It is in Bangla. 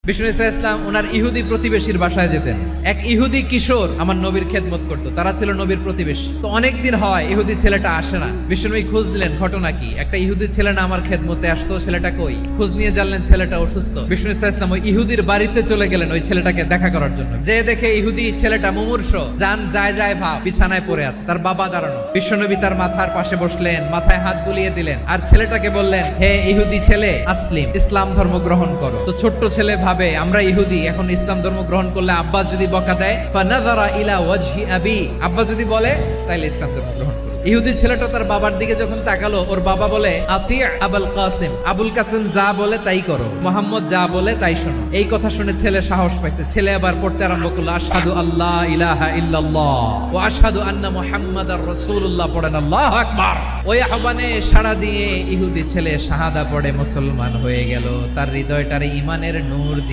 বিষ্ণু ঈসা ইসলাম ওনার ইহুদি প্রতিবেশীর বাসায় যেতেন। এক ইহুদি কিশোর আমার নবীর খেদমত করতো, তারা ছিল নবীর প্রতিবেশী। তো অনেকদিন হয় ইহুদি ছেলেটা আসে না। বিষ্ণু খোঁজ দিলেন ঘটনা কি, একটা ইহুদি ছেলে না আমার খেদমতে আসতো, ছেলেটা কই? খোঁজ নিয়ে জানলেন ছেলেটা অসুস্থ। বিষ্ণু ঈসা ইসলাম ওই ইহুদির বাড়িতে চলে গেলেন ওই ছেলেটাকে দেখা করার জন্য। যে দেখে ইহুদি ছেলেটা মুমূর্ষ, জান যায় ভাব, বিছানায় পড়ে আছে, তার বাবা দাঁড়ানো। বিশ্বনবী তার মাথার পাশে বসলেন, মাথায় হাত বুলিয়ে দিলেন আর ছেলেটাকে বললেন, হে ইহুদি ছেলে, আসলিম, ইসলাম ধর্ম গ্রহণ করো। তো ছোট্ট ছেলে ভাবে আমরা ইহুদি, এখন ইসলাম ধর্ম গ্রহণ করলে আব্বা যদি বকা দেয়, ফানাযারা ইলা ওয়াজহি আবি, আব্বা যদি বলে তাহলে ইসলাম ধর্ম গ্রহণ করো। ইহুদি ছেলেটা তার বাবার দিকে যখন তাকালো, ওর বাবা বলে, আতি আবুল কাসিম, আবুল কাসিম যা বলে তাই করো, মুহাম্মদ যা বলে তাই শোনো। এই কথা শুনে ছেলে সাহস পাইছে। ছেলে আবার পড়তে আরম্ভ করলো, আশহাদু আল্লাহ ইলাহা ইল্লাল্লাহ ওয়া আশহাদু আন্না মুহাম্মাদার রাসূলুল্লাহ, পড়েন আল্লাহু আকবার। ওই আহ্বানে সাড়া দিয়ে ইহুদি ছেলে শাহাদা পড়ে মুসলমান হয়ে গেল। তার হৃদয়টারে ঈমানের নূর